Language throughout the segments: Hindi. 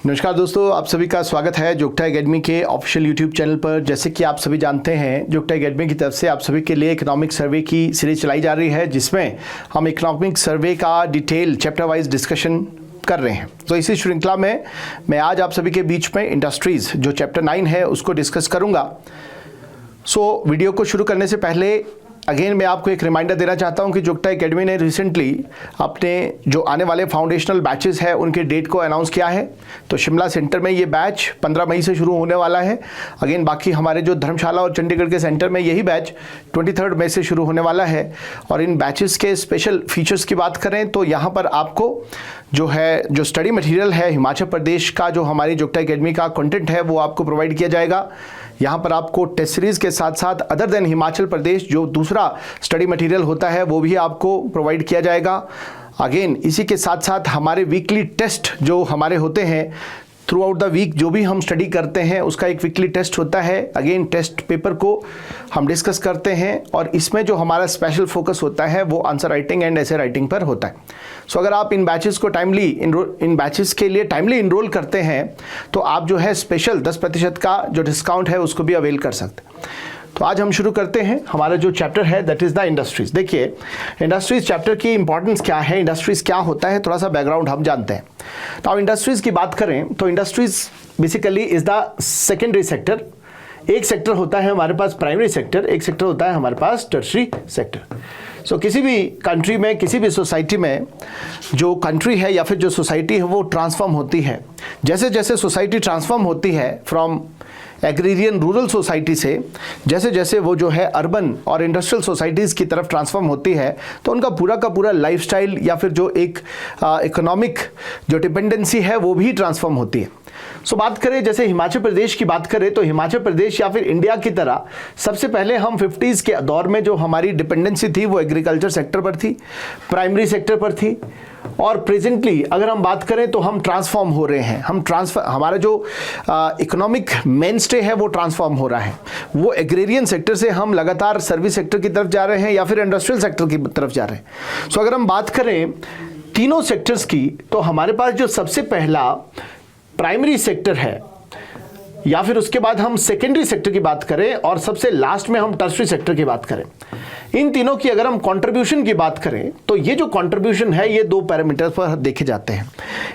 नमस्कार दोस्तों, आप सभी का स्वागत है जोगटा एकेडमी के ऑफिशियल यूट्यूब चैनल पर। जैसे कि आप सभी जानते हैं, जोगटा एकेडमी की तरफ से आप सभी के लिए इकोनॉमिक सर्वे की सीरीज चलाई जा रही है, जिसमें हम इकोनॉमिक सर्वे का डिटेल चैप्टर वाइज डिस्कशन कर रहे हैं। तो इसी श्रृंखला में मैं आज आप सभी के बीच में इंडस्ट्रीज़ जो चैप्टर 9 है उसको डिस्कस करूँगा। वीडियो को शुरू करने से पहले अगेन मैं आपको एक रिमाइंडर देना चाहता हूं कि जोगटा एकेडमी ने रिसेंटली अपने जो आने वाले फाउंडेशनल बैचेस है उनके डेट को अनाउंस किया है। तो शिमला सेंटर में ये बैच 15 मई से शुरू होने वाला है। अगेन बाकी हमारे जो धर्मशाला और चंडीगढ़ के सेंटर में यही बैच 23 मई से शुरू होने वाला है। और इन बैचेस के स्पेशल फीचर्स की बात करें तो यहाँ पर आपको जो स्टडी मटेरियल है हिमाचल प्रदेश का, जो हमारी जोगटा एकेडमी का कंटेंट है वो आपको प्रोवाइड किया जाएगा। यहाँ पर आपको टेस्ट सीरीज के साथ साथ अदर देन हिमाचल प्रदेश जो दूसरा स्टडी मटेरियल होता है वो भी आपको प्रोवाइड किया जाएगा। अगेन इसी के साथ साथ हमारे वीकली टेस्ट जो हमारे होते हैं थ्रू आउट द वीक, जो भी हम स्टडी करते हैं उसका एक वीकली टेस्ट होता है। अगेन टेस्ट पेपर को हम डिस्कस करते हैं और इसमें जो हमारा स्पेशल फोकस होता है वो आंसर राइटिंग एंड ऐसे राइटिंग पर होता है। सो अगर आप इन बैचेस को इन बैचेस के लिए टाइमली इनरोल करते हैं तो आप जो है स्पेशल 10% का जो डिस्काउंट है उसको भी अवेल कर सकते हैं। तो आज हम शुरू करते हैं। हमारा जो चैप्टर है दैट इज़ द इंडस्ट्रीज। देखिए, इंडस्ट्रीज चैप्टर की इंपॉर्टेंस क्या है, इंडस्ट्रीज क्या होता है, थोड़ा सा बैकग्राउंड हम जानते हैं। तो अब इंडस्ट्रीज की बात करें तो industries basically is the secondary sector. एक सेक्टर होता है हमारे पास प्राइमरी सेक्टर, एक सेक्टर होता है हमारे पास टर्शरी सेक्टर। सो किसी भी कंट्री में, किसी भी सोसाइटी में जो कंट्री है या फिर जो सोसाइटी है वो ट्रांसफॉर्म होती है। जैसे जैसे सोसाइटी ट्रांसफॉर्म होती है फ्रॉम एग्रीरियन रूरल सोसाइटी से, जैसे जैसे वो जो है अर्बन और इंडस्ट्रियल सोसाइटीज़ की तरफ ट्रांसफॉर्म होती है तो उनका पूरा का पूरा लाइफस्टाइल या फिर जो एक इकोनॉमिक जो डिपेंडेंसी है वो भी ट्रांसफॉर्म होती है। सो बात करें जैसे हिमाचल प्रदेश की बात करें तो हिमाचल प्रदेश या फिर इंडिया की तरह सबसे पहले हम 50s के दौर में जो हमारी डिपेंडेंसी थी वो एग्रीकल्चर सेक्टर पर थी, प्राइमरी सेक्टर पर थी। और प्रेजेंटली अगर हम बात करें तो हम ट्रांसफॉर्म हो रहे हैं। हमारा जो इकोनॉमिक मेन स्टे है वो ट्रांसफॉर्म हो रहा है। वो एग्रेरियन सेक्टर से हम लगातार सर्विस सेक्टर की तरफ जा रहे हैं या फिर इंडस्ट्रियल सेक्टर की तरफ जा रहे हैं। सो अगर हम बात करें तीनों सेक्टर्स की तो हमारे पास जो सबसे पहला प्राइमरी सेक्टर है या फिर उसके बाद हम सेकेंडरी सेक्टर की बात करें और सबसे लास्ट में हम टर्शरी सेक्टर की बात करें, इन तीनों की अगर हम कंट्रीब्यूशन की बात करें तो ये जो कंट्रीब्यूशन है ये दो पैरामीटर्स पर देखे जाते हैं।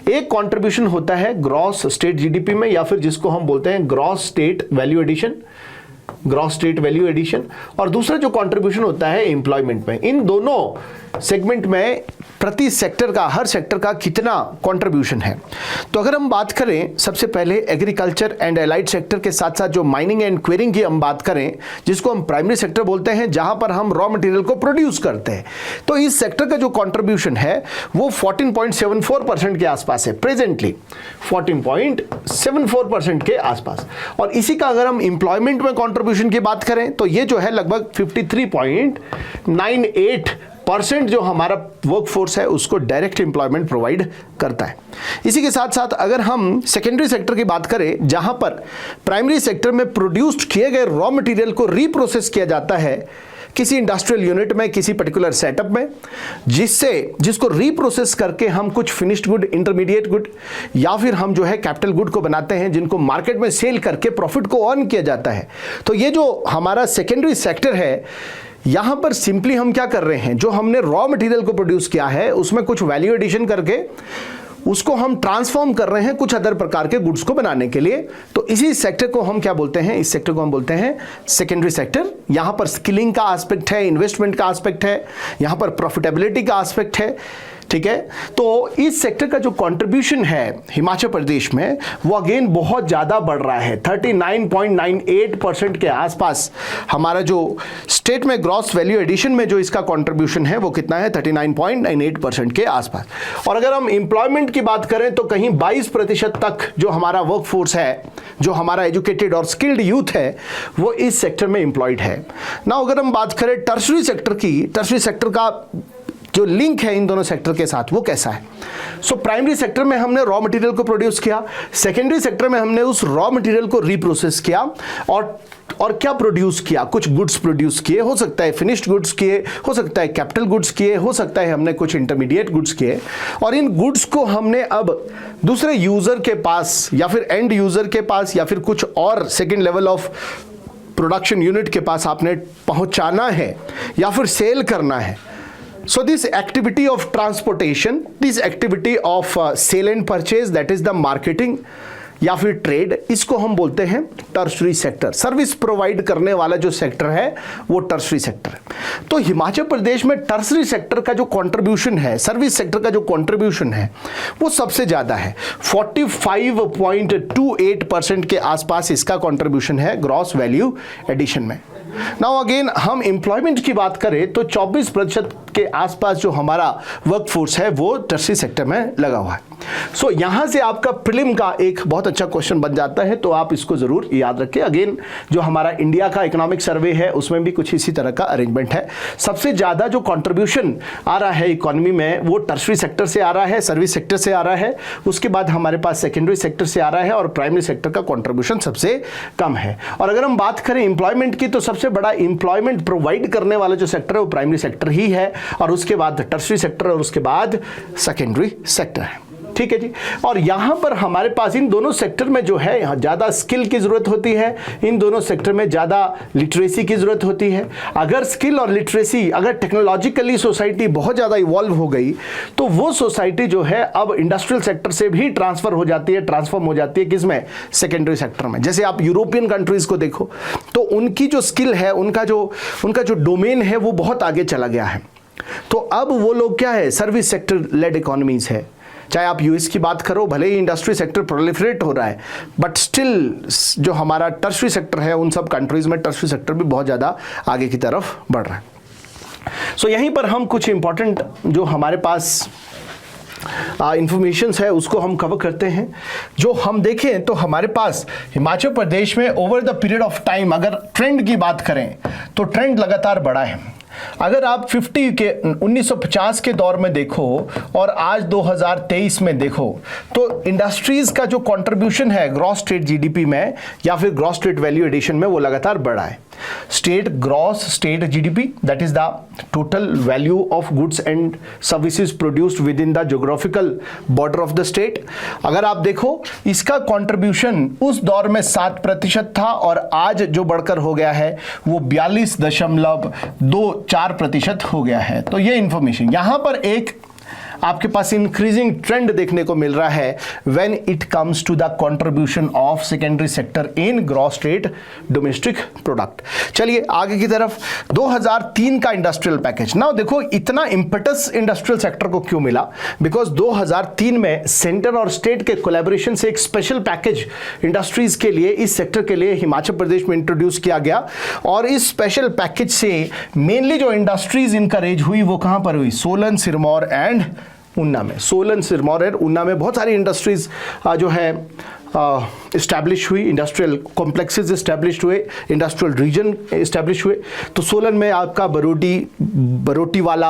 एक कंट्रीब्यूशन होता है ग्रॉस स्टेट जीडीपी में या फिर जिसको हम बोलते हैं ग्रॉस स्टेट वैल्यू एडिशन, और दूसरा जो कंट्रीब्यूशन होता है एम्प्लॉयमेंट में। इन दोनों सेगमेंट में प्रति सेक्टर का, हर सेक्टर का कितना कंट्रीब्यूशन है। तो अगर हम बात करें सबसे पहले एग्रीकल्चर एंड एलाइड सेक्टर के साथ साथ जो माइनिंग एंड क्वेरिंग की हम बात करें, जिसको हम प्राइमरी सेक्टर बोलते हैं, जहां पर हम रॉ मटेरियल को प्रोड्यूस करते हैं, तो इस सेक्टर का जो कंट्रीब्यूशन है वो 14.74% के आसपास है। प्रेजेंटली 14.74% के आसपास। और इसी का अगर हम एम्प्लॉयमेंट में कंट्रीब्यूशन की बात करें तो ये जो है लगभग 53.98% जो हमारा वर्कफोर्स है उसको डायरेक्ट एम्प्लॉयमेंट प्रोवाइड करता है। इसी के साथ साथ अगर हम सेकेंडरी सेक्टर की बात करें, जहां पर प्राइमरी सेक्टर में प्रोड्यूस्ड किए गए रॉ मटेरियल को रीप्रोसेस किया जाता है किसी इंडस्ट्रियल यूनिट में, किसी पर्टिकुलर सेटअप में, जिसको रीप्रोसेस करके हम कुछ फिनिश्ड गुड, इंटरमीडिएट गुड या फिर हम जो है कैपिटल गुड को बनाते हैं, जिनको मार्केट में सेल करके प्रॉफिट को अर्न किया जाता है। तो ये जो हमारा सेकेंडरी सेक्टर है, यहां पर सिंपली हम क्या कर रहे हैं, जो हमने रॉ मटेरियल को प्रोड्यूस किया है उसमें कुछ वैल्यू एडिशन करके उसको हम ट्रांसफॉर्म कर रहे हैं कुछ अदर प्रकार के गुड्स को बनाने के लिए। तो इसी सेक्टर को हम क्या बोलते हैं, इस सेक्टर को हम बोलते हैं सेकेंडरी सेक्टर। यहां पर स्किलिंग का एस्पेक्ट है, इन्वेस्टमेंट का एस्पेक्ट है, यहां पर प्रॉफिटेबिलिटी का एस्पेक्ट है। ठीक है, तो इस सेक्टर का जो कंट्रीब्यूशन है हिमाचल प्रदेश में वो अगेन बहुत ज़्यादा बढ़ रहा है। 39.98% के आसपास हमारा जो स्टेट में ग्रॉस वैल्यू एडिशन में जो इसका कंट्रीब्यूशन है वो कितना है, 39.98% के आसपास। और अगर हम एम्प्लॉयमेंट की बात करें तो कहीं 22% तक जो हमारा वर्कफोर्स है, जो हमारा एजुकेटेड और स्किल्ड यूथ है, वो इस सेक्टर में एम्प्लॉयड है ना। अगर हम बात करें टर्शरी सेक्टर की, टर्शरी सेक्टर का जो लिंक है इन दोनों सेक्टर के साथ वो कैसा है। सो प्राइमरी सेक्टर में हमने रॉ मटेरियल को प्रोड्यूस किया, सेकेंडरी सेक्टर में हमने उस रॉ मटेरियल को रीप्रोसेस किया और क्या प्रोड्यूस किया, कुछ गुड्स प्रोड्यूस किए, हो सकता है फिनिश्ड गुड्स किए, हो सकता है कैपिटल गुड्स किए, हो सकता है हमने कुछ इंटरमीडिएट गुड्स किए, और इन गुड्स को हमने अब दूसरे यूजर के पास या फिर एंड यूजर के पास या फिर कुछ और second level of production unit के पास आपने पहुंचाना है या फिर सेल करना है। So this activity of transportation, this activity of sale and purchase, that is the marketing या फिर ट्रेड, इसको हम बोलते हैं टर्शरी सेक्टर। सर्विस प्रोवाइड करने वाला जो सेक्टर है वो टर्शरी सेक्टर है। तो हिमाचल प्रदेश में टर्शरी सेक्टर का जो कंट्रीब्यूशन है, सर्विस सेक्टर का जो कंट्रीब्यूशन है वो सबसे ज़्यादा है। 45.28% के आसपास इसका कंट्रीब्यूशन है ग्रॉस वैल्यू एडिशन में। नाउ अगेन हम एम्प्लॉयमेंट की बात करें तो 24% के आसपास जो हमारा वर्कफोर्स है वो टर्शरी सेक्टर में लगा हुआ है। सो यहां से आपका प्रीलिम का एक बहुत अच्छा क्वेश्चन बन जाता है, तो आप इसको जरूर याद रखें। अगेन जो हमारा इंडिया का इकोनॉमिक सर्वे है उसमें भी कुछ इसी तरह का अरेंजमेंट है। सबसे ज्यादा जो कंट्रीब्यूशन आ रहा है इकोनॉमी में वो टर्शरी सेक्टर से आ रहा है, सर्विस सेक्टर से आ रहा है, उसके बाद हमारे पास सेकेंडरी सेक्टर से आ रहा है और प्राइमरी सेक्टर का कंट्रीब्यूशन सबसे कम है। और अगर हम बात करें एम्प्लॉयमेंट की तो सबसे बड़ा एम्प्लॉयमेंट प्रोवाइड करने वाला जो सेक्टर है वो प्राइमरी सेक्टर ही है, और उसके बाद टर्शरी सेक्टर और उसके बाद सेकेंडरी सेक्टर है। ठीक है जी। और यहां पर हमारे पास इन दोनों सेक्टर में जो है यहाँ ज़्यादा स्किल की ज़रूरत होती है, इन दोनों सेक्टर में ज़्यादा लिटरेसी की ज़रूरत होती है। अगर स्किल और लिटरेसी, अगर टेक्नोलॉजिकली सोसाइटी बहुत ज़्यादा इवॉल्व हो गई तो वो सोसाइटी जो है अब इंडस्ट्रियल सेक्टर से भी ट्रांसफर हो जाती है, ट्रांसफॉर्म हो जाती है किसमें, सेकेंडरी सेक्टर में। जैसे आप यूरोपियन कंट्रीज़ को देखो तो उनकी जो स्किल है, उनका जो डोमेन है वो बहुत आगे चला गया है। तो अब वो लोग क्या है, सर्विस सेक्टर लेड इकोनॉमीज है। चाहे आप यूएस की बात करो, भले ही इंडस्ट्री सेक्टर प्रोलिफरेट हो रहा है बट स्टिल जो हमारा टर्शरी सेक्टर है उन सब कंट्रीज में टर्शरी सेक्टर भी बहुत ज़्यादा आगे की तरफ बढ़ रहा है। सो यहीं पर हम कुछ इंपॉर्टेंट जो हमारे पास इंफॉर्मेशन है उसको हम कवर करते हैं। जो हम देखें तो हमारे पास हिमाचल प्रदेश में over the period of time अगर ट्रेंड की बात करें तो ट्रेंड लगातार बढ़ा है। अगर आप 1950 के दौर में देखो और आज 2023 में देखो तो इंडस्ट्रीज का जो कंट्रीब्यूशन है ग्रॉस स्टेट जीडीपी में या फिर ग्रॉस स्टेट वैल्यू एडिशन में वो लगातार बढ़ा है। Gross state GDP, that is the total value of goods and services produced with in the geographical border of the state. अगर आप देखो इसका कंट्रीब्यूशन उस दौर में 7% था और आज जो बढ़कर हो गया है वो 42.24% हो गया है। तो ये इंफॉर्मेशन यहां पर एक आपके पास इंक्रीजिंग ट्रेंड देखने को मिल रहा है when it comes to the contribution of secondary sector in gross state domestic product. चलिए आगे की तरफ 2003 का इंडस्ट्रियल पैकेज। नाउ देखो इतना इंपेटस इंडस्ट्रियल सेक्टर को क्यों मिला, बिकॉज 2003 में सेंटर और स्टेट के कोलैबोरेशन से एक स्पेशल पैकेज इंडस्ट्रीज के लिए, इस सेक्टर के लिए हिमाचल प्रदेश में इंट्रोड्यूस किया गया। और इस स्पेशल पैकेज से मेनली जो इंडस्ट्रीज इनकरेज हुई वो कहां पर हुई, सोलन, सिरमौर एंड ऊना में। सोलन, सिरमौर और ऊना में बहुत सारी इंडस्ट्रीज जो है इस्टेब्लिश हुई, इंडस्ट्रियल कॉम्प्लेक्सेस इस्टेब्लिश हुए, इंडस्ट्रियल रीजन इस्टेब्लिश हुए। तो सोलन में आपका बरोटी वाला,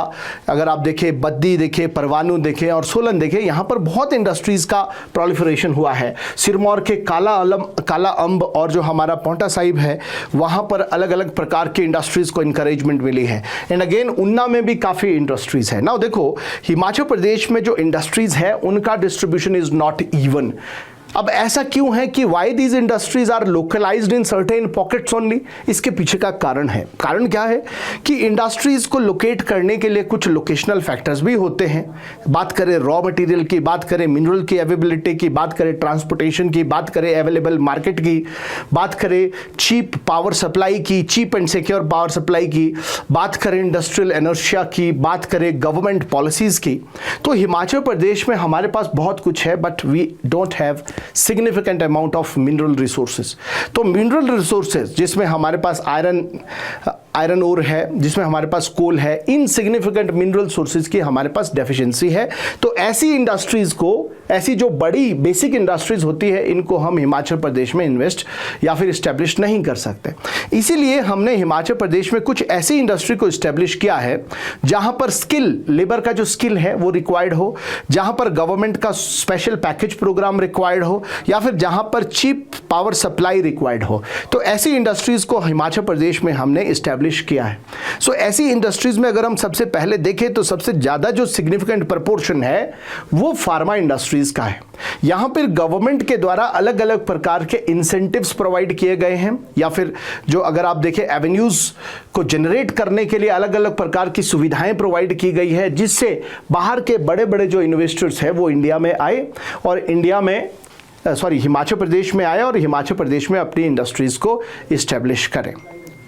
अगर आप देखें बद्दी देखें, परवाणु देखें और सोलन देखें, यहाँ पर बहुत इंडस्ट्रीज का प्रोलिफरेशन हुआ है। सिरमौर के काला अम्ब और जो हमारा पोंटा साहिब है वहाँ पर अलग अलग प्रकार के इंडस्ट्रीज को इंकरेजमेंट मिली है। एंड अगेन ऊना में भी काफ़ी इंडस्ट्रीज है। नाउ देखो हिमाचल प्रदेश में जो इंडस्ट्रीज है उनका डिस्ट्रीब्यूशन इज नॉट इवन। अब ऐसा क्यों है कि why these industries are localized in certain pockets only? इसके पीछे का कारण है। कारण क्या है कि इंडस्ट्रीज को लोकेट करने के लिए कुछ लोकेशनल फैक्टर्स भी होते हैं। बात करें रॉ मटेरियल की, बात करें मिनरल की अवेलेबिलिटी की, बात करें ट्रांसपोर्टेशन की, बात करें अवेलेबल मार्केट की, बात करें चीप पावर सप्लाई की, cheap and secure power supply की, बात करें इंडस्ट्रियल इनर्शिया की, बात करें गवर्नमेंट पॉलिसीज की। तो हिमाचल प्रदेश में हमारे पास बहुत कुछ है but we don't have significant amount of mineral resources. तो मिनरल रिसोर्सेज जिसमें हमारे पास आयरन ओर है, जिसमें हमारे पास कोल है, इनसिग्निफिकेंट मिनरल सोर्सेज की हमारे पास डेफिशिएंसी है। तो ऐसी इंडस्ट्रीज को, ऐसी जो बड़ी बेसिक इंडस्ट्रीज होती है, इनको हम हिमाचल प्रदेश में इन्वेस्ट या फिर इस्टेब्लिश नहीं कर सकते। इसीलिए हमने हिमाचल प्रदेश में कुछ ऐसी इंडस्ट्री को इस्टेब्लिश किया है जहां पर स्किल, लेबर का जो स्किल है वो रिक्वायर्ड हो, जहां पर गवर्नमेंट का स्पेशल पैकेज प्रोग्राम रिक्वायर्ड हो, या फिर जहां पर चीप पावर सप्लाई रिक्वायर्ड हो। तो ऐसी इंडस्ट्रीज को हिमाचल प्रदेश में हमने इस्टेब्लिश किया है। सो ऐसी इंडस्ट्रीज में अगर हम सबसे पहले देखें तो सबसे ज्यादा जो सिग्निफिकेंट प्रपोर्शन है वो फार्मा इंडस्ट्रीज का है। यहां पर गवर्नमेंट के द्वारा अलग अलग प्रकार के इंसेंटिव्स प्रोवाइड किए गए हैं, या फिर जो अगर आप देखें एवेन्यूज को जनरेट करने के लिए अलग अलग प्रकार की सुविधाएं प्रोवाइड की गई है, जिससे बाहर के बड़े बड़े जो इन्वेस्टर्स हैं वो इंडिया में आए और हिमाचल प्रदेश में आए और हिमाचल प्रदेश में अपनी इंडस्ट्रीज को इस्टेब्लिश करें।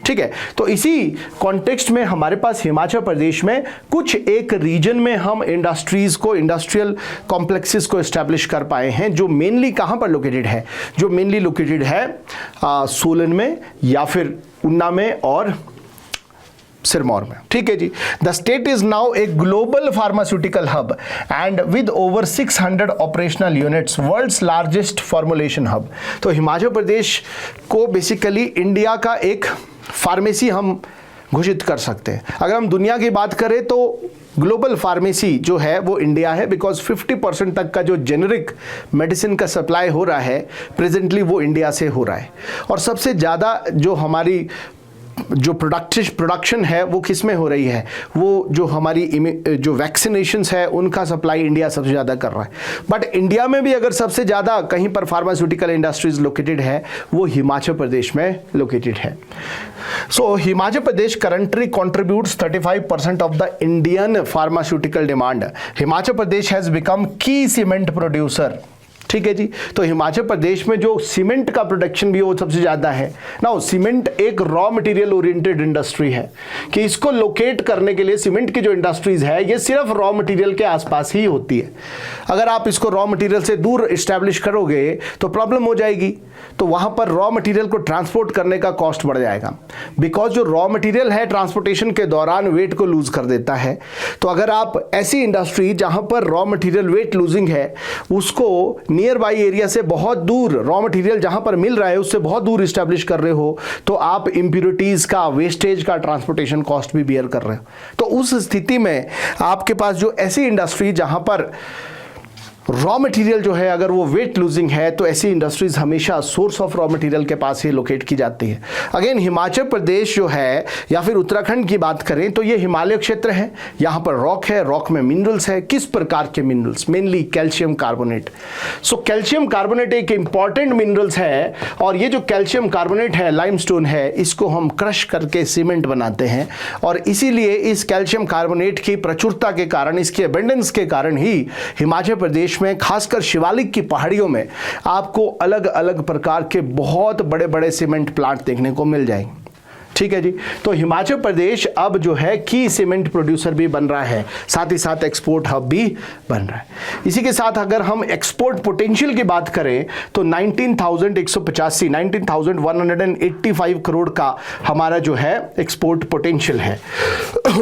ठीक है, तो इसी कॉन्टेक्स्ट में हमारे पास हिमाचल प्रदेश में कुछ एक रीजन में हम इंडस्ट्रीज को, इंडस्ट्रियल कॉम्प्लेक्सेस को एस्टैब्लिश कर पाए हैं, जो मेनली कहां पर लोकेटेड है, जो मेनली लोकेटेड है सोलन में या फिर ऊना में और सिरमौर में। ठीक है जी। The state is now a global pharmaceutical hub and with over 600 operational units, world's largest formulation hub. तो हिमाचल प्रदेश को बेसिकली इंडिया का एक फार्मेसी हम घोषित कर सकते हैं। अगर हम दुनिया की बात करें तो ग्लोबल फार्मेसी जो है वो इंडिया है, बिकॉज 50% तक का जो जेनरिक मेडिसिन का सप्लाई हो रहा है प्रेजेंटली वो इंडिया से हो रहा है। और सबसे ज़्यादा जो हमारी जो प्रोडक्शन है वो किस में हो रही है, वो जो हमारी जो वैक्सीनेशंस है उनका सप्लाई इंडिया सबसे ज़्यादा कर रहा है। बट इंडिया में भी अगर सबसे ज़्यादा कहीं पर फार्मास्यूटिकल इंडस्ट्रीज लोकेटेड है वो हिमाचल प्रदेश में लोकेटेड है। So Himachal Pradesh currently contributes 35% of the Indian pharmaceutical demand. Himachal Pradesh has become key cement producer. ठीक है जी। तो हिमाचल प्रदेश में जो सीमेंट का प्रोडक्शन भी है वो सबसे ज़्यादा है ना। सीमेंट एक रॉ मटेरियल ओरिएंटेड इंडस्ट्री है कि इसको लोकेट करने के लिए सीमेंट की जो इंडस्ट्रीज है ये सिर्फ रॉ मटेरियल के आसपास ही होती है। अगर आप इसको रॉ मटेरियल से दूर इस्टेब्लिश करोगे तो प्रॉब्लम हो जाएगी, तो वहाँ पर रॉ मटेरियल को ट्रांसपोर्ट करने का कॉस्ट बढ़ जाएगा, बिकॉज जो रॉ मटेरियल है ट्रांसपोर्टेशन के दौरान वेट को लूज कर देता है। तो अगर आप ऐसी इंडस्ट्री जहाँ पर रॉ मटेरियल वेट लूजिंग है उसको नियर बाई एरिया से बहुत दूर, रॉ मटेरियल जहां पर मिल रहा है उससे बहुत दूर इस्टेब्लिश कर रहे हो, तो आप इंप्योरिटीज का, वेस्टेज का ट्रांसपोर्टेशन कॉस्ट भी बियर कर रहे हो। तो उस स्थिति में आपके पास जो ऐसी इंडस्ट्री जहां पर रॉ मटेरियल जो है अगर वो वेट लूजिंग है तो ऐसी इंडस्ट्रीज हमेशा सोर्स ऑफ रॉ मटेरियल के पास ही लोकेट की जाती है। अगेन हिमाचल प्रदेश जो है या फिर उत्तराखंड की बात करें तो ये हिमालय क्षेत्र है, यहाँ पर रॉक है, रॉक में मिनरल्स है। किस प्रकार के minerals? Mainly calcium carbonate. So calcium carbonate एक इंपॉर्टेंट मिनरल्स है और ये जो कैल्शियम कार्बोनेट है, लाइमस्टोन है, इसको हम क्रश करके सीमेंट बनाते हैं और इसीलिए इस कैल्शियम कार्बोनेट की प्रचुरता के कारण, इसके अबेंडेंस के कारण ही हिमाचल प्रदेश में खासकर शिवालिक की पहाड़ियों में आपको अलग अलग प्रकार के बहुत बड़े बड़े सीमेंट प्लांट देखने को मिल जाएंगे। ठीक है जी। तो हिमाचल प्रदेश अब जो है की सीमेंट प्रोड्यूसर भी बन रहा है, साथ ही साथ एक्सपोर्ट हब भी बन रहा है। इसी के साथ अगर हम एक्सपोर्ट पोटेंशियल की बात करें तो 19,185 करोड़ का हमारा जो है एक्सपोर्ट पोटेंशियल है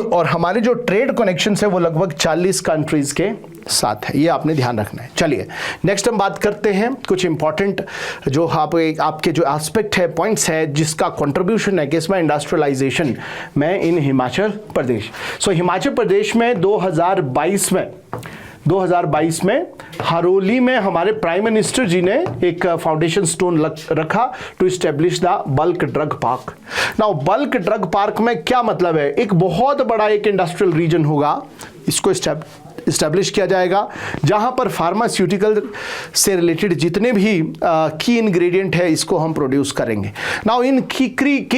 और हमारे जो ट्रेड कनेक्शन है वो लगभग 40 कंट्रीज के साथ है, ये आपने ध्यान रखना है। चलिए नेक्स्ट हम बात करते हैं कुछ इंपॉर्टेंट जो आपके जो एस्पेक्ट है, पॉइंट्स है जिसका कंट्रीब्यूशन है किसमें, इंडस्ट्रियलाइजेशन में इन हिमाचल प्रदेश। सो हिमाचल प्रदेश में 2022 में हरोली में हमारे प्राइम मिनिस्टर जी ने एक फाउंडेशन स्टोन रखा to establish the bulk drug park. Now bulk drug park में क्या मतलब है, एक बहुत बड़ा एक इंडस्ट्रियल रीजन होगा, इसको इस्टेब्लिश किया जाएगा जहां पर फार्मास्यूटिकल से रिलेटेड जितने भी की इंग्रेडिएंट है इसको हम प्रोड्यूस करेंगे। नाउ इन की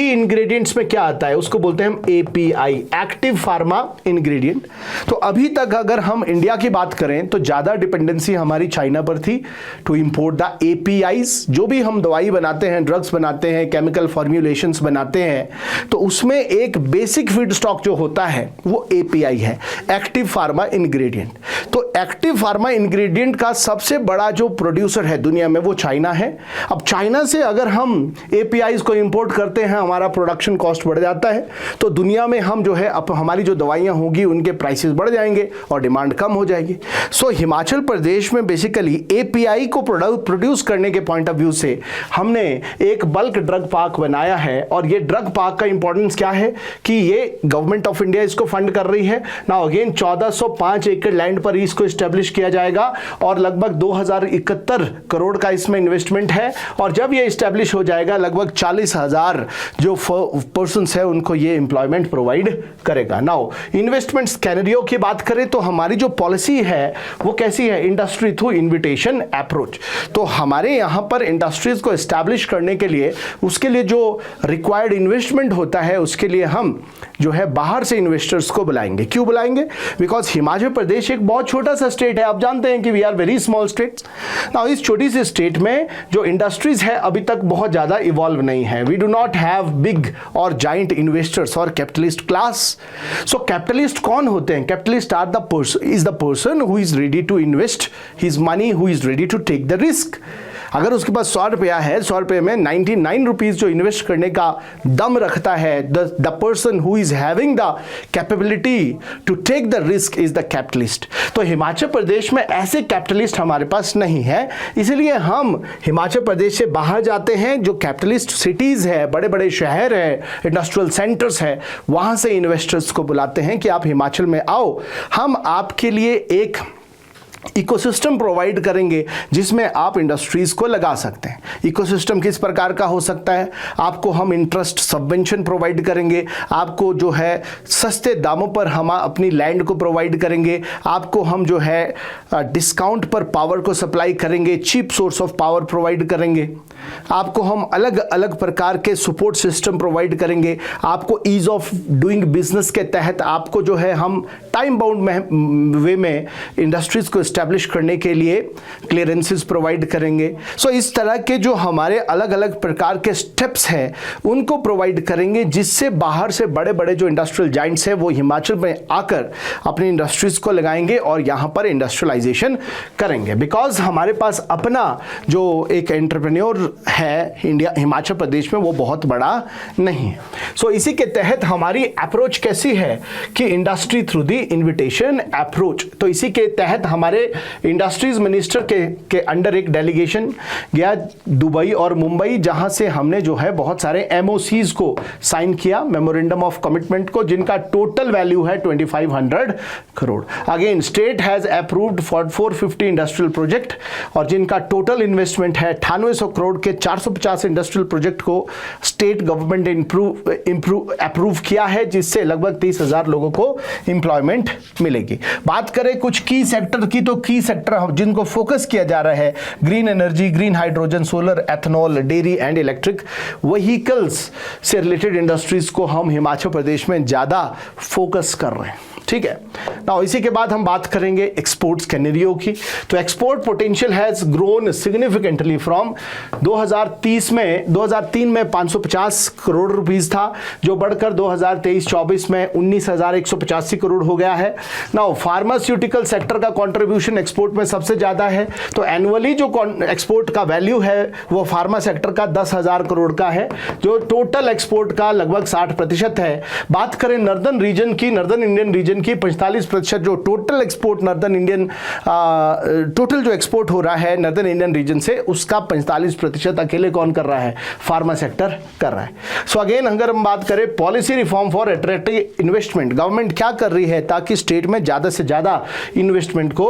इंग्रेडिएंट्स में क्या आता है, उसको बोलते हैं हम API, एक्टिव फार्मा इंग्रेडिएंट। तो अभी तक अगर हम इंडिया की बात करें तो ज़्यादा डिपेंडेंसी हमारी चाइना पर थी टू इम्पोर्ट द APIs। जो भी हम दवाई बनाते हैं, ड्रग्स बनाते हैं, केमिकल फॉर्म्यूलेशंस बनाते हैं, तो उसमें एक बेसिक फीड स्टॉक जो होता है वो API है, एक्टिव फार्मा इंग्रेडिएंट। इंग्रेडिएंट। तो एक्टिव फार्मा इंग्रेडिएंट का सबसे बड़ा जो प्रोड्यूसर है दुनिया में वो चाइना है। अब चाइना से अगर हम एपीआईज को इंपोर्ट करते हैं, हमारा प्रोडक्शन कॉस्ट बढ़ जाता है, तो दुनिया में हम जो है अब हमारी जो दवाइयाँ होंगी उनके प्राइसेस बढ़ जाएंगे और डिमांड कम हो जाएगी। सो हिमाचल प्रदेश में बेसिकली एपीआई को प्रोड्यूस करने के पॉइंट ऑफ व्यू से हमने एक बल्क ड्रग पार्क बनाया है। और ये ड्रग पार्क का इंपॉर्टेंस क्या है कि ये गवर्नमेंट ऑफ इंडिया इसको फंड कर रही है। नाउ अगेन 1405 एकड़ लैंड पर इसको स्टैब्लिश किया जाएगा और लगभग 2071 करोड़ का इसमें इन्वेस्टमेंट है। और जब ये स्टैब्लिश हो जाएगा लगभग 40,000 जो पर्सन्स है उनको ये एम्प्लॉयमेंट प्रोवाइड करेगा। नाउ इन्वेस्टमेंट स्कैनरियो की बात करें तो हमारी जो पॉलिसी है वो कैसी है, इंडस्ट्री थ्रू इन्विटेशन अप्रोच। तो हमारे यहाँ पर इंडस्ट्रीज को एस्टैब्लिश करने के लिए उसके लिए जो रिक्वायर्ड इन्वेस्टमेंट होता है उसके लिए हम जो है बाहर से इन्वेस्टर्स को बुलाएंगे। क्यों बुलाएंगे? बिकॉज हिमाचल प्रदेश एक बहुत छोटा सा स्टेट है। आप जानते हैं कि we are very small states. Now इस छोटी सी स्टेट में जो इंडस्ट्रीज है अभी तक बहुत ज्यादा इवॉल्व नहीं है। We do not have big और जाइंट इन्वेस्टर्स और कैपिटलिस्ट क्लास। सो कैपिटलिस्ट कौन होते हैं? Capitalist are the person who is ready to invest his money, who is ready to take the risk. अगर उसके पास 100 रुपया है, 100 रुपये में 99 रुपीज जो इन्वेस्ट करने का दम रखता है, the person who is having the capability to take the risk is the capitalist. तो हिमाचल प्रदेश में ऐसे कैपिटलिस्ट हमारे पास नहीं है, इसलिए हम हिमाचल प्रदेश से बाहर जाते हैं। जो कैपिटलिस्ट सिटीज है, बड़े बड़े शहर है, इंडस्ट्रियल सेंटर्स है, वहां से इन्वेस्टर्स को बुलाते हैं कि आप हिमाचल में आओ, हम आपके लिए एक इकोसिस्टम प्रोवाइड करेंगे जिसमें आप इंडस्ट्रीज को लगा सकते हैं। इकोसिस्टम किस प्रकार का हो सकता है? आपको हम इंटरेस्ट सबवेंशन प्रोवाइड करेंगे, आपको जो है सस्ते दामों पर हम अपनी लैंड को प्रोवाइड करेंगे, आपको हम जो है डिस्काउंट पर पावर को सप्लाई करेंगे, cheap source of power provide करेंगे, आपको हम अलग अलग प्रकार के सपोर्ट सिस्टम प्रोवाइड करेंगे, आपको ईज ऑफ डूइंग बिजनेस के तहत आपको जो है हम टाइम बाउंड वे में इंडस्ट्रीज को एस्टैब्लिश करने के लिए क्लियरेंसेस प्रोवाइड करेंगे। सो इस तरह के जो हमारे अलग अलग प्रकार के स्टेप्स हैं उनको प्रोवाइड करेंगे, जिससे बाहर से बड़े बड़े जो इंडस्ट्रियल जाइंट्स हैं वो हिमाचल में आकर अपनी इंडस्ट्रीज को लगाएंगे और यहाँ पर इंडस्ट्रियलाइजेशन करेंगे। बिकॉज हमारे पास अपना जो एक एंटरप्रेन्योर है इंडिया हिमाचल प्रदेश में वो बहुत बड़ा नहीं है। सो इसी के तहत हमारी अप्रोच कैसी है कि industry through the invitation approach. तो इसी के तहत हमारे इंडस्ट्रीज मिनिस्टर के अंडर एक डेलीगेशन गया दुबई और मुंबई, जहां से हमने जो है बहुत सारे एमओसीज को साइन किया, मेमोरेंडम ऑफ कमिटमेंट को, जिनका टोटल वैल्यू है 2500 crore. Again state has approved for 450 industrial project और जिनका टोटल इन्वेस्टमेंट है 9800 करोड़ के 450 इंडस्ट्रियल प्रोजेक्ट को स्टेट गवर्नमेंट ने अप्रूव किया है, जिससे लगभग 30,000 लोगों को एम्प्लॉयमेंट मिलेगी। बात करें कुछ की सेक्टर की, तो की सेक्टर जिनको फोकस किया जा रहा है, green energy, green hydrogen, solar, ethanol, dairy and electric vehicles से रिलेटेड इंडस्ट्रीज को हम हिमाचल प्रदेश में ज्यादा फोकस कर रहे हैं। ठीक है ना। इसी के बाद हम बात करेंगे एक्सपोर्ट्स कैनेरियो की। तो export potential has grown significantly from 2003 में 550 करोड़ रुपीस था, जो बढ़कर 2023-24 में 19,185 करोड़ हो गया है। नाउ फार्मास्यूटिकल सेक्टर का कंट्रीब्यूशन एक्सपोर्ट में सबसे ज्यादा है, तो एनुअली जो एक्सपोर्ट का वैल्यू है वो फार्मा सेक्टर का 10,000 करोड़ का है, जो टोटल एक्सपोर्ट का लगभग 60% है। बात करें नर्दर्न रीजन की, नर्दर्न इंडियन रीजन की 45% जो total export northern Indian total जो एक्सपोर्ट हो रहा है नर्दर्न इंडियन रीजन से, उसका 45% अकेले कौन कर रहा है? फार्मा सेक्टर कर रहा है। सो अगेन अगर हम बात करें policy reform for attractive investment, government क्या कर रही है ताकि स्टेट में ज्यादा से ज्यादा इन्वेस्टमेंट को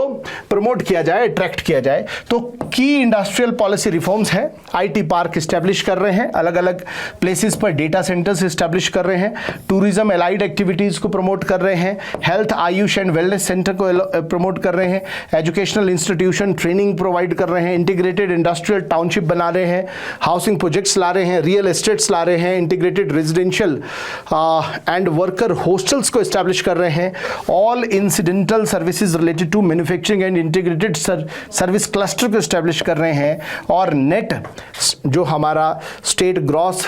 प्रमोट किया जाए, अट्रैक्ट किया जाए, तो की इंडस्ट्रियल पॉलिसी रिफॉर्म्स है। आईटी पार्क स्टैब्लिश कर रहे हैं, अलग अलग प्लेसेस पर डेटा सेंटर्स स्टैब्लिश कर रहे हैं, टूरिज्म एलाइड एक्टिविटीज को प्रमोट कर रहे हैं, health Ayush and wellness centre को प्रमोट कर रहे हैं, एजुकेशनल इंस्टीट्यूशन ट्रेनिंग प्रोवाइड कर रहे हैं, इंटीग्रेटेड इंडस्ट्रियल टाउनशिप बना रहे हैं, हाउसिंग प्रोजेक्ट्स ला रहे हैं, रियल एस्टेट्स ला रहे हैं, integrated residential and worker hostels को एस्टैब्लिश कर रहे हैं, all incidental services related to manufacturing and integrated service cluster को एस्टैब्लिश कर रहे हैं, और नेट जो हमारा स्टेट ग्रॉस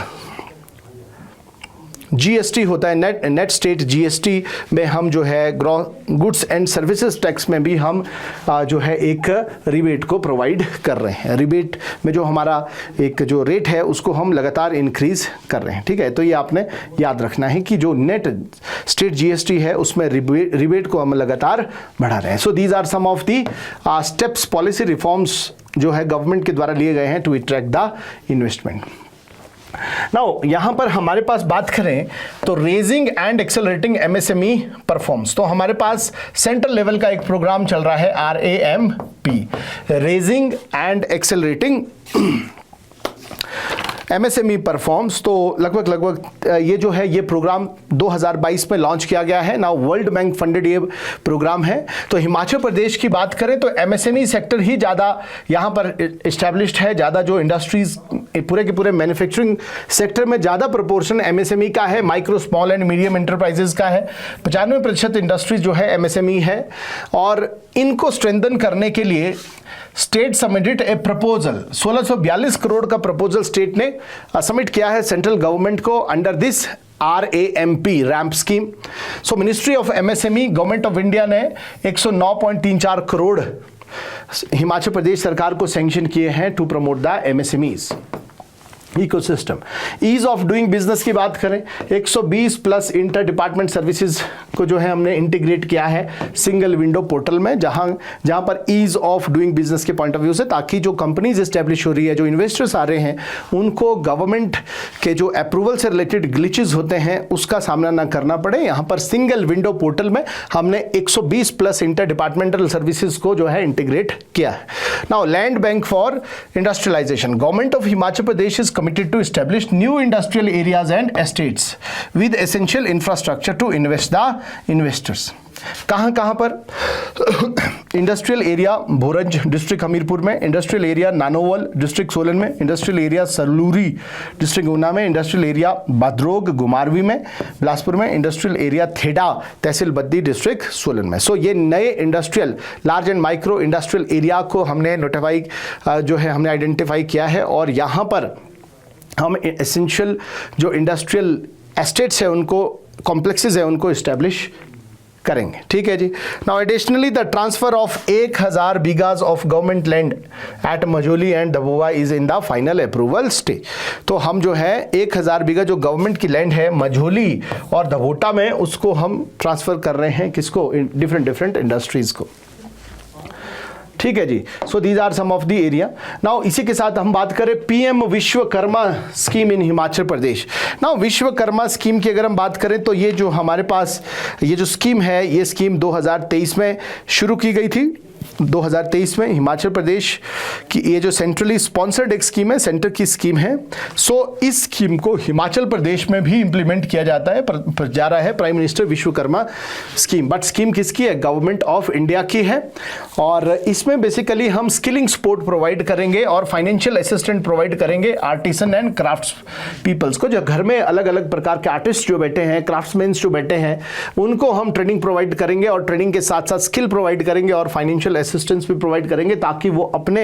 जीएसटी होता है, नेट स्टेट जीएसटी में हम जो है गुड्स एंड सर्विसेज टैक्स में भी हम जो है एक रिबेट को प्रोवाइड कर रहे हैं। रिबेट में जो हमारा एक जो रेट है उसको हम लगातार इंक्रीज कर रहे हैं, ठीक है। तो ये आपने याद रखना है कि जो नेट स्टेट जीएसटी है उसमें रिबेट को हम लगातार बढ़ा रहे हैं। So these are some of the steps, policy reforms जो है गवर्नमेंट के द्वारा लिए गए हैं to attract the investment. Now यहां पर हमारे पास बात करें तो raising and accelerating MSME performs, तो हमारे पास सेंट्रल लेवल का एक प्रोग्राम चल रहा है RAMP, raising and accelerating MSME performs. तो लगभग ये जो है ये प्रोग्राम 2022 में लॉन्च किया गया है। नाउ वर्ल्ड बैंक फंडेड ये प्रोग्राम है। तो हिमाचल प्रदेश की बात करें तो एमएसएमई सेक्टर ही ज़्यादा यहाँ पर इस्टेब्लिश्ड है, ज़्यादा जो इंडस्ट्रीज पूरे के पूरे मैन्युफैक्चरिंग सेक्टर में ज़्यादा प्रोपोर्शन एमएसएमई का है, micro small and medium enterprises का है। 95% इंडस्ट्रीज जो है एमएसएमई है, और इनको स्ट्रेंथन करने के लिए स्टेट सबमिटेड ए प्रपोजल, 1642 करोड़ का प्रपोजल स्टेट ने सबमिट किया है सेंट्रल गवर्नमेंट को under this ramp scheme. So ministry of MSME government of India ने 109.34 करोड़ हिमाचल प्रदेश सरकार को सैंक्शन किए हैं to promote the MSMEs ecosystem. Ease of doing business की बात करें, 120 प्लस इंटर डिपार्टमेंट सर्विसेज को जो है हमने इंटीग्रेट किया है सिंगल विंडो पोर्टल में, जहां पर ईज ऑफ डूइंग बिजनेस के पॉइंट ऑफ व्यू से, ताकि जो कंपनीज एस्टेब्लिश हो रही है, जो इन्वेस्टर्स आ रहे हैं, उनको गवर्नमेंट के जो अप्रूवल से रिलेटेड ग्लिचेस होते हैं उसका सामना ना करना पड़े। यहां पर सिंगल विंडो पोर्टल में हमने 120 प्लस इंटर डिपार्टमेंटल सर्विसेज को जो है इंटीग्रेट किया है। Now land bank for industrialisation, government of Himachal Pradesh is committed to establish new industrial areas and estates with essential infrastructure to invest the investors। कहां पर industrial area Bhoranj district Hamirpur में, इंडस्ट्रियल एरिया नानोवल डिस्ट्रिक्ट सोलन में, इंडस्ट्रियल एरिया सरलूरी डिस्ट्रिक्ट ऊना में, इंडस्ट्रियल एरिया बदरोग गुमारवी में बिलासपुर में, इंडस्ट्रियल एरिया थेड़ा तहसील बद्दी डिस्ट्रिक्ट सोलन में। सो ये नए industrial large and micro industrial area को हमने नोटिफाई जो है हमने आइडेंटिफाई किया है, और यहाँ पर हम एसेंशियल जो इंडस्ट्रियल एस्टेट्स है उनको, कॉम्प्लेक्सेस है उनको इस्टेब्लिश करेंगे, ठीक है जी। Now additionally the transfer of 1000 bighas of government land at Majoli and Dabowa is in the final approval stage. तो हम जो है 1000 बीघा जो गवर्नमेंट की लैंड है मझोली और दबोटा में, उसको हम ट्रांसफर कर रहे हैं किसको, डिफरेंट इंडस्ट्रीज को, ठीक है जी। So these are some of the area. Now इसी के साथ हम बात करें PM Vishwakarma scheme in Himachal Pradesh. Now Vishwakarma scheme की अगर हम बात करें तो ये जो हमारे पास ये जो स्कीम है, ये स्कीम 2023 में शुरू की गई थी। 2023 में हिमाचल प्रदेश की ये जो सेंट्रली स्पॉन्सर्ड एक स्कीम है, सेंटर की स्कीम है। सो इस स्कीम को हिमाचल प्रदेश में भी इंप्लीमेंट किया जाता है, जा रहा है prime minister Vishwakarma scheme. But scheme किसकी है, गवर्नमेंट ऑफ इंडिया की है, और इसमें बेसिकली हम स्किलिंग सपोर्ट प्रोवाइड करेंगे और फाइनेंशियल असिस्टेंट प्रोवाइड करेंगे आर्टिसन एंड क्राफ्ट्स पीपल्स को, जो घर में अलग अलग प्रकार के आर्टिस्ट जो बैठे हैं, क्राफ्ट्समैन जो बैठे हैं, उनको हम ट्रेनिंग प्रोवाइड करेंगे, और ट्रेनिंग के साथ साथ स्किल प्रोवाइड करेंगे और फाइनेंशियल असिस्टेंस भी प्रोवाइड करेंगे, ताकि वो अपने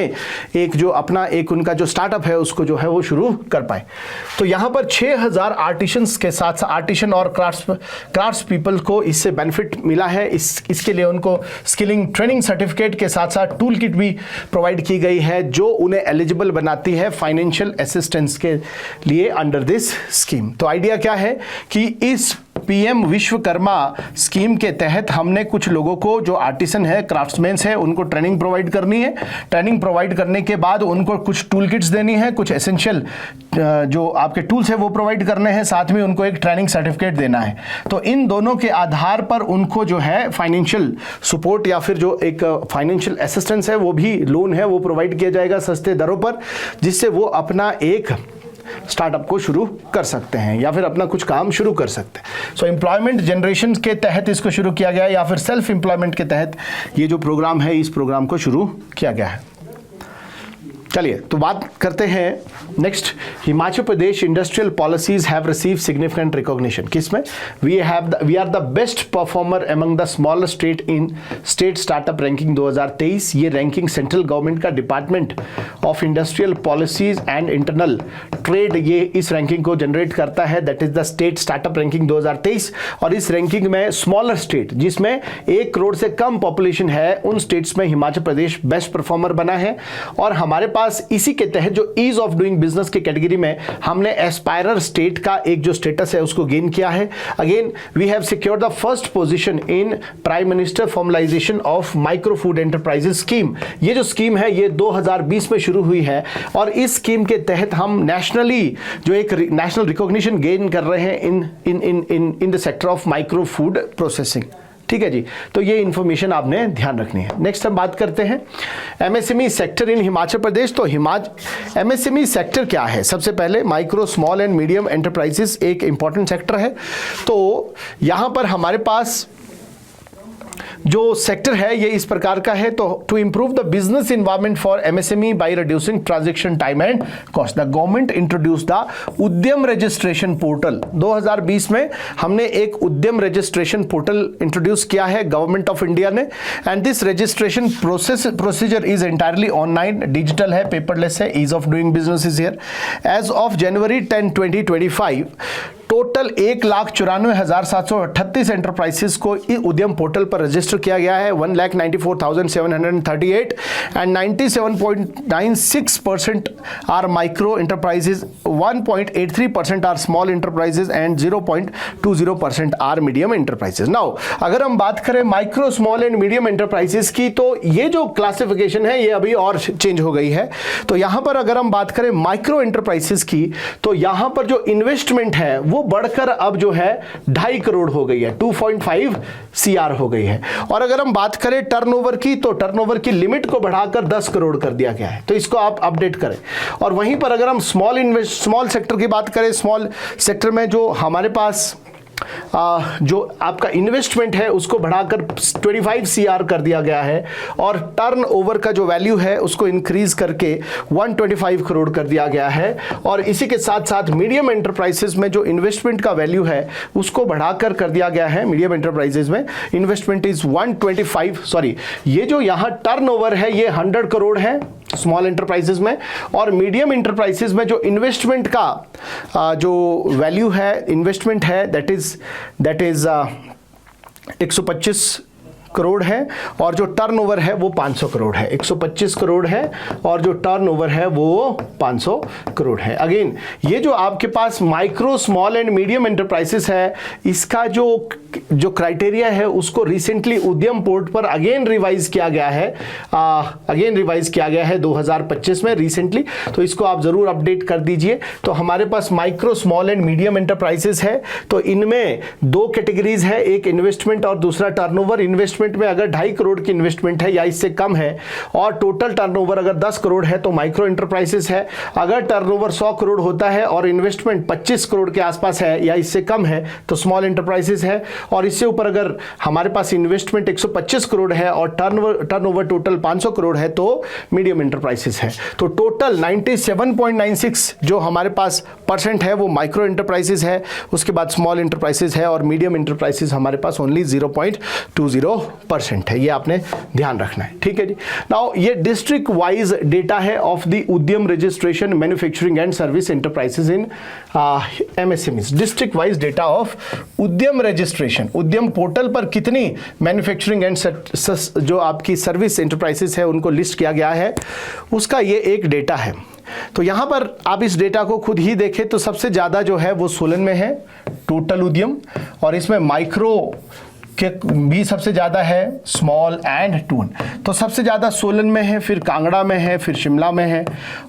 एक जो अपना एक उनका जो स्टार्टअप है उसको जो है वो शुरू कर पाए। तो यहाँ पर 6000 आर्टिशंस के साथ आर्टिशन और क्राफ्ट्स पीपल को इससे बेनिफिट मिला है। इसके लिए उनको स्किलिंग ट्रेनिंग सर्टिफिकेट के साथ साथ टूल किट भी प्रोवाइड की गई है, जो उन्हें एलिजिबल बनाती है फाइनेंशियल असिस्टेंस के लिए अंडर दिस स्कीम। तो आइडिया क्या है कि इस पीएम विश्वकर्मा स्कीम के तहत हमने कुछ लोगों को जो आर्टिसन है, क्राफ्ट्समैन है, उनको ट्रेनिंग प्रोवाइड करनी है। ट्रेनिंग प्रोवाइड करने के बाद उनको कुछ टूल किट्स देनी है, कुछ एसेंशियल जो आपके टूल्स है वो प्रोवाइड करने हैं, साथ में उनको एक ट्रेनिंग सर्टिफिकेट देना है। तो इन दोनों के आधार पर उनको जो है फाइनेंशियल सपोर्ट या फिर जो एक फाइनेंशियल असिस्टेंस है, वो भी लोन है वो प्रोवाइड किया जाएगा सस्ते दरों पर, जिससे वो अपना एक स्टार्टअप को शुरू कर सकते हैं या फिर अपना कुछ काम शुरू कर सकते हैं। सो एम्प्लॉयमेंट जनरेशन के तहत इसको शुरू किया गया है, या फिर सेल्फ एम्प्लॉयमेंट के तहत ये जो प्रोग्राम है, इस प्रोग्राम को शुरू किया गया है। चलिए तो बात करते हैं next. Himachal Pradesh industrial policies have receive significant recognition. किसमें? We are the best performer among the smaller state in state startup ranking 2023। ये रैंकिंग सेंट्रल गवर्नमेंट का department of industrial policies and internal trade ये इस रैंकिंग को जनरेट करता है, that is the state startup ranking 2023। और इस रैंकिंग में स्मॉलर स्टेट जिसमें 1 करोड़ से कम पॉपुलेशन है उन स्टेट्स में हिमाचल प्रदेश बेस्ट परफॉर्मर बना है। और हमारे पास इसी के तहत जो ईज ऑफ डूइंग बिजनेस की कैटेगरी में हमने एस्पायरर स्टेट का एक जो स्टेटस है उसको गेन किया है। Again we have secured the first position in prime minister formalisation of micro food enterprises scheme. ये जो स्कीम है ये 2020 में शुरू हुई है और इस स्कीम के तहत हम नेशनली जो एक नेशनल रिकॉग्निशन गेन कर रहे हैं in the sector of micro food processing. ठीक है जी, तो ये इंफॉर्मेशन आपने ध्यान रखनी है। नेक्स्ट हम बात करते हैं एमएसएमई सेक्टर इन हिमाचल प्रदेश। तो एमएसएमई सेक्टर क्या है? सबसे पहले micro small and medium enterprises एक इंपॉर्टेंट सेक्टर है। तो यहां पर हमारे पास जो सेक्टर है ये इस प्रकार का है। तो to improve the business environment for MSME by reducing transaction time and cost, the government introduce the Udyam registration portal. 2020 में हमने एक उद्यम रजिस्ट्रेशन पोर्टल इंट्रोड्यूस किया है गवर्नमेंट ऑफ इंडिया ने। And this registration procedure is entirely online, digital है, पेपरलेस है, ease of doing business is here. As of January 10, 2025 total 1,94,738 enterprises को उद्यम पोर्टल पर रजिस्टर किया गया है। 1,94,738 and 97.96% are micro enterprises, 1.83% are small enterprises and 0.20% are medium enterprises. Now अगर हम बात करें micro small and medium enterprises की तो ये जो क्लासिफिकेशन है ये अभी और चेंज हो गई है। तो यहां पर अगर हम बात करें माइक्रो एंटरप्राइजेस की तो यहां पर जो इन्वेस्टमेंट है वो बढ़कर अब जो है 2.5 करोड़ हो गई है, 2.5 CR हो गई है। और अगर हम बात करें टर्नओवर की तो टर्नओवर की लिमिट को बढ़ाकर 10 करोड़ कर दिया गया है, तो इसको आप अपडेट करें। और वहीं पर अगर हम स्मॉल सेक्टर की बात करें, स्मॉल सेक्टर में जो हमारे पास जो आपका इन्वेस्टमेंट है उसको बढ़ाकर 25 CR कर दिया गया है और टर्नओवर का जो वैल्यू है उसको इंक्रीज करके 125 करोड़ कर दिया गया है। और इसी के साथ साथ मीडियम एंटरप्राइजेस में जो इन्वेस्टमेंट का वैल्यू है उसको बढ़ाकर कर दिया गया है। मीडियम एंटरप्राइजेस में इन्वेस्टमेंट इज 125, ये जो यहाँ टर्नओवर है ये 100 करोड़ है स्मॉल एंटरप्राइजेस में, और मीडियम एंटरप्राइजेस में जो इन्वेस्टमेंट का जो वैल्यू है, इन्वेस्टमेंट है दैट इज 125 करोड़ है और जो टर्नओवर है वो 500 करोड़ है। 125 करोड़ है और जो टर्नओवर है वो 500 करोड़ है। अगेन ये जो आपके पास micro small and medium enterprises है इसका जो क्राइटेरिया है उसको रिसेंटली उद्यम पोर्ट पर अगेन रिवाइज किया गया है, 2025 में रिसेंटली। तो इसको आप जरूर अपडेट कर दीजिए। तो हमारे पास micro small and medium enterprises है तो इनमें 2 कैटेगरीज है, एक इन्वेस्टमेंट और दूसरा टर्नओवर। इन्वेस्टमेंट में अगर 2.5 करोड़ की इन्वेस्टमेंट है या इससे कम है और टोटल टर्नओवर अगर 10 करोड़ है तो माइक्रो एंटरप्राइजेस है। अगर टर्नओवर 100 करोड़ होता है और इन्वेस्टमेंट 25 करोड़ के आसपास है या इससे कम है तो स्मॉल एंटरप्राइजेस है। और इससे ऊपर अगर हमारे पास इन्वेस्टमेंट 125 करोड़ है और टर्नओवर टोटल 500 करोड़ है तो मीडियम एंटरप्राइजेस है। तो टोटल 97.96 जो हमारे पास परसेंट है वो माइक्रो एंटरप्राइजेस है, उसके बाद स्मॉल एंटरप्राइजेस है और मीडियम एंटरप्राइजेस हमारे पास ओनली 0.20% है। ये आपने ध्यान रखना है, ठीक है जी। नाउ ये डिस्ट्रिक्ट वाइज डेटा है of the Udyam registration manufacturing and service enterprises in MSMEs. District wise data of उद्यम रजिस्ट्रेशन, उद्यम पोर्टल पर कितनी मैन्युफैक्चरिंग एंड जो आपकी सर्विस एंटरप्राइजेस है उनको लिस्ट किया गया है, उसका ये एक डेटा है। तो यहां पर आप इस डेटा को खुद ही देखें तो सबसे ज्यादा जो है वो सोलन में है टोटल उद्यम, और इसमें माइक्रो के भी सबसे ज़्यादा है, स्मॉल एंड टून। तो सबसे ज़्यादा सोलन में है, फिर कांगड़ा में है, फिर शिमला में है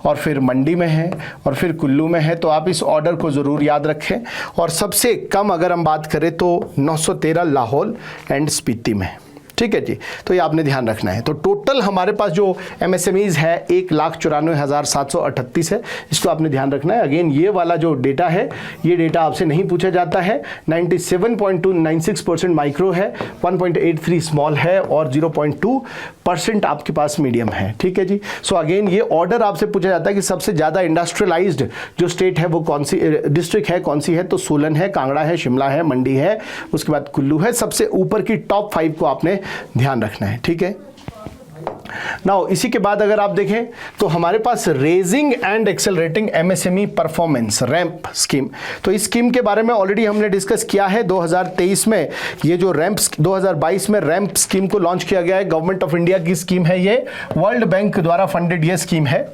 और फिर मंडी में है और फिर कुल्लू में है। तो आप इस ऑर्डर को ज़रूर याद रखें। और सबसे कम अगर हम बात करें तो 913 लाहौल एंड स्पीति में, ठीक है जी। तो ये आपने ध्यान रखना है। तो टोटल हमारे पास जो MSMEs है 1,94,738 है, इसको आपने ध्यान रखना है। अगेन ये वाला जो डेटा है, ये डेटा आपसे नहीं पूछा जाता है। 97.296% माइक्रो है, 1.83 स्मॉल है और 0.2% आपके पास मीडियम है। ठीक है जी। सो अगेन ये ऑर्डर आपसे पूछा जाता है कि सबसे ज़्यादा इंडस्ट्रियलाइज्ड जो स्टेट है वो कौन सी, डिस्ट्रिक्ट है कौन सी है, तो सोलन है, कांगड़ा है, शिमला है, मंडी है, उसके बाद कुल्लू है। सबसे ऊपर की टॉप 5 को आपने ध्यान रखना है। ठीक है। नाउ इसी के बाद अगर आप देखें तो हमारे पास raising and accelerating MSME performance RAMP scheme, तो इस स्कीम के बारे में ऑलरेडी हमने डिस्कस किया है। 2023 में ये जो रैंप 2022 में रैंप स्कीम को लॉन्च किया गया है। गवर्नमेंट ऑफ इंडिया की स्कीम है, ये वर्ल्ड बैंक द्वारा फंडेड ये स्कीम है।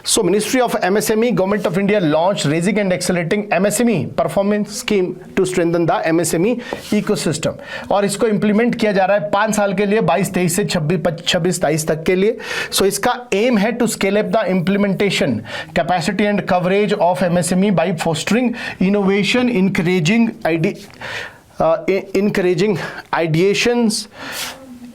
So Ministry of MSME, Government of India launched Raising and Accelerating MSME Performance Scheme to strengthen the MSME ecosystem। और इसको इम्प्लीमेंट किया जा रहा है 5 साल के लिए, 22-23 से 26-27 तक के लिए। सो इसका एम है to scale up the implementation capacity and coverage of MSME by fostering innovation, encouraging ideations,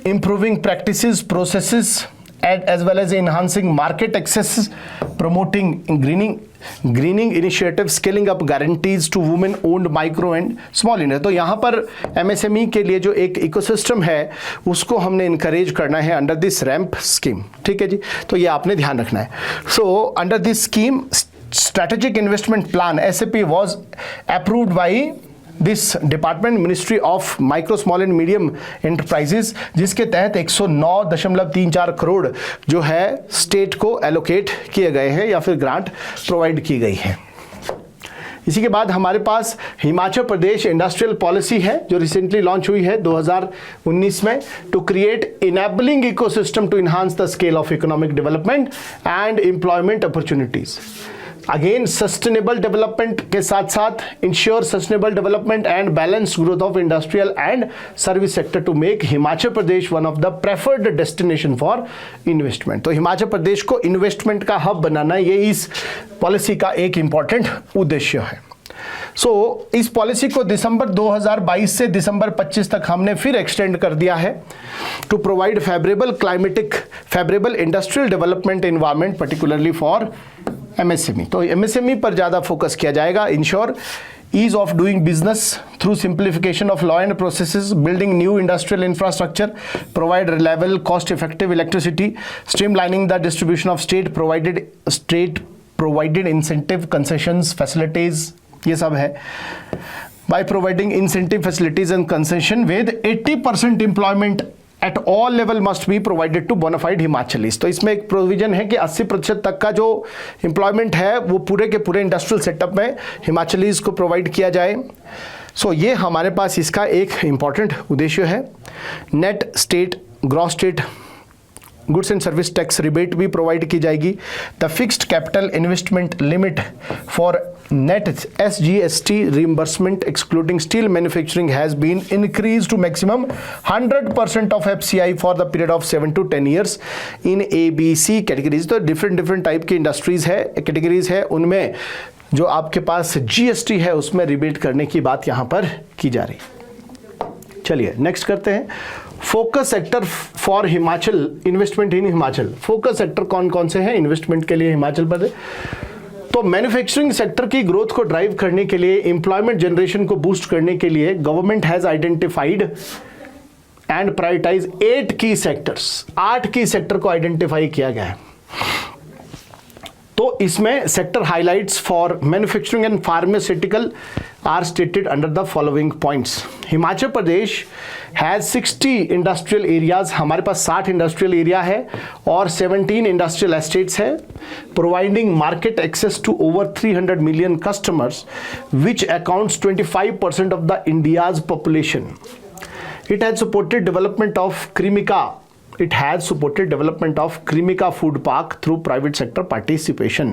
improving practices, processes, as well as enhancing market access, promoting greening initiatives, scaling up guarantees to women owned micro and small industry. तो यहाँ पर MSME के लिए जो एक इकोसिस्टम है उसको हमने इनकरेज करना है अंडर दिस रैंप स्कीम। ठीक है जी। तो ये आपने ध्यान रखना है। So under this scheme strategic investment plan SAP was approved by this department, ministry of micro small and medium enterprises, जिसके तहत 109.34 करोड़ जो है स्टेट को एलोकेट किए गए हैं या फिर ग्रांट प्रोवाइड की गई है। इसी के बाद हमारे पास हिमाचल प्रदेश इंडस्ट्रियल पॉलिसी है जो रिसेंटली लॉन्च हुई है 2019 में, to create enabling ecosystem to enhance the scale of economic development and employment opportunities. Again sustainable development के साथ साथ ensure sustainable development and balance growth of industrial and service sector to make Himachal Pradesh one of the preferred destination for investment. तो हिमाचल प्रदेश को इन्वेस्टमेंट का हब बनाना ये इस पॉलिसी का एक इंपॉर्टेंट उद्देश्य है। सो इस पॉलिसी को दिसंबर 2022 से दिसंबर 25 तक हमने फिर एक्सटेंड कर दिया है to provide favourable industrial development environment particularly for MSME। तो MSME पर ज़्यादा फोकस किया जाएगा। Ensure ease of doing business through simplification of law and processes, building new industrial infrastructure, provide reliable cost effective electricity, streamlining the distribution of state provided incentive concessions facilities, ये सब है। by providing incentive facilities and concession with 80% employment at all level must be provided to bona fide Himachalis। तो इसमें एक प्रोविजन है कि 80% तक का जो एम्प्लॉयमेंट है वो पूरे के पूरे इंडस्ट्रियल सेटअप में हिमाचलीज को प्रोवाइड किया जाए। सो ये हमारे पास इसका एक इंपॉर्टेंट उद्देश्य है। Net state gross state goods and service tax rebate भी प्रोवाइड की जाएगी। The fixed capital investment limit for net SGST reimbursement excluding steel manufacturing has been increased to maximum 100% of FCI for the period of 7 to 10 years in ABC categories। तो different टाइप की इंडस्ट्रीज है, कैटेगरीज है, उनमें जो आपके पास GST है उसमें रिबेट करने की बात यहाँ पर की जा रही। चलिए नेक्स्ट करते हैं। Focus sector for Himachal, investment in Himachal. Focus sector कौन कौन से हैं इन्वेस्टमेंट के लिए हिमाचल प्रदेश? तो मैन्युफैक्चरिंग सेक्टर की ग्रोथ को ड्राइव करने के लिए, एम्प्लॉयमेंट जनरेशन को बूस्ट करने के लिए government has identified and prioritize 8 key sectors, 8 की सेक्टर को आइडेंटिफाई किया गया है। तो इसमें sector highlights for manufacturing and pharmaceutical are stated under the following points. Himachal Pradesh has 60 industrial areas, हमारे पास 60 इंडस्ट्रियल एरिया है और 17 इंडस्ट्रियल एस्टेट्स है, providing market access to over 300 million customers which accounts 25% of the India's population. It has supported development of Cremica food park through private sector participation.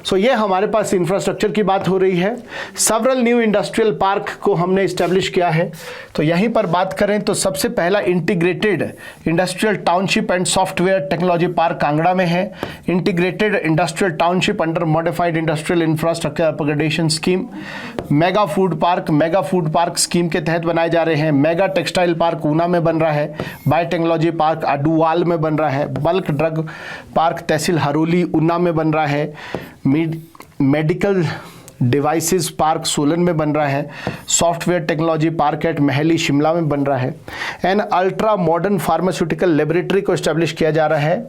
So ये हमारे पास इंफ्रास्ट्रक्चर की बात हो रही है। सेवरल न्यू इंडस्ट्रियल पार्क को हमने इस्टेब्लिश किया है। तो यहीं पर बात करें तो सबसे पहला integrated industrial township and software technology park Kangra में है। Integrated industrial township under modified industrial infrastructure upgradation scheme. Mega food park scheme के तहत बनाए जा रहे हैं। मेगा टेक्सटाइल पार्क ऊना में बन रहा है। बायोटेक्नोलॉजी पार्क अडुवाल में बन रहा है। बल्क ड्रग पार्क तहसील हरोली ऊना में बन रहा है। मेडिकल डिवाइसेस पार्क सोलन में बन रहा है। Software technology park at Mehli Shimla में बन रहा है। And ultra modern pharmaceutical laboratory को एस्टेब्लिश किया जा रहा है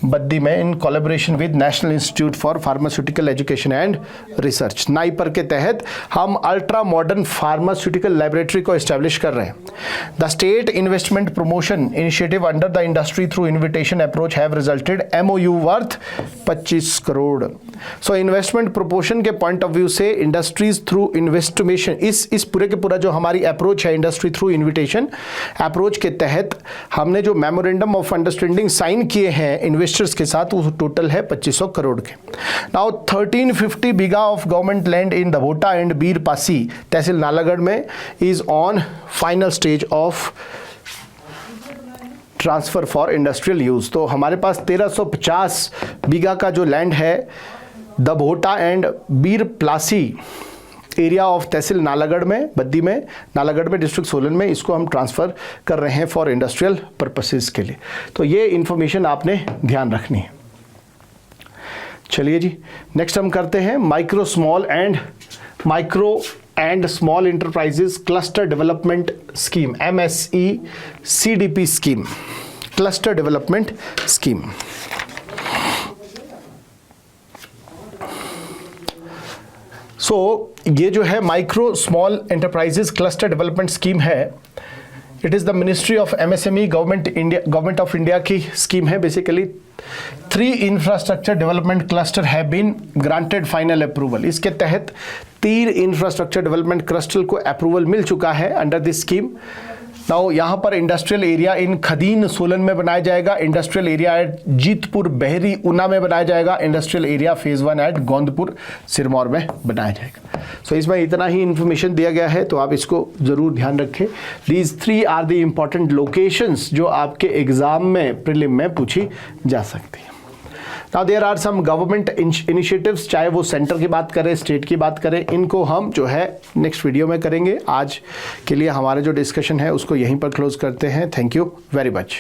बद्दी में in collaboration with national institute for pharmaceutical education and research. NIPER के तहत हम अल्ट्रा मॉडर्न फार्मास्यूटिकल लेबोरेटरी को एस्टेब्लिश कर रहे हैं। The state investment promotion initiative under the industry through invitation approach have resulted MOU worth 25 crore. So investment proportion के पॉइंट ऑफ व्यू से इंडस्ट्रीज थ्रू इन्वेस्टिमेशन इस पूरे के पूरा जो हमारी अप्रोच है इंडस्ट्री थ्रू इन्विटेशन अप्रोच के तहत हमने जो मेमोरेंडम ऑफ अंडरस्टैंडिंग साइन किए हैं इन्वेस्टर्स के साथ वो टोटल है 2500 करोड़ के। Now 1350 bigha of government land in Dabhota and Bir Pasi tehsil Nalagarh में is on final stage of transfer for industrial use. तो हमारे पास 1350 बीघा का जो लैंड है Dabhota and Bir Plasi area of tehsil Nalagarh में बद्दी में नालागढ़ में डिस्ट्रिक्ट सोलन में इसको हम ट्रांसफ़र कर रहे हैं फॉर इंडस्ट्रियल पर्पसेस के लिए। तो ये इन्फॉर्मेशन आपने ध्यान रखनी है। चलिए जी नेक्स्ट हम करते हैं micro and small enterprises cluster development scheme MSE CDP scheme cluster development scheme. ये जो है micro small enterprises cluster development scheme है। It is the ministry of MSME government of India की स्कीम है। Basically 3 infrastructure development cluster have been granted final approval. इसके तहत 3 इंफ्रास्ट्रक्चर डेवलपमेंट क्लस्टर को अप्रूवल मिल चुका है अंडर दिस स्कीम। नाउ यहाँ पर इंडस्ट्रियल एरिया इन खदीन सोलन में बनाया जाएगा। इंडस्ट्रियल एरिया एट जीतपुर बहरी ऊना में बनाया जाएगा। Industrial area phase 1 at Gondpur Sirmaur में बनाया जाएगा। सो इसमें इतना ही इन्फॉर्मेशन दिया गया है तो आप इसको ज़रूर ध्यान रखें। These 3 are the important locations जो आपके एग्ज़ाम में प्रीलिम में पूछी जा सकती है। Now there are some government initiatives, चाहे वो सेंटर की बात करें स्टेट की बात करें, इनको हम जो है नेक्स्ट वीडियो में करेंगे। आज के लिए हमारा जो डिस्कशन है उसको यहीं पर क्लोज करते हैं। Thank you very much.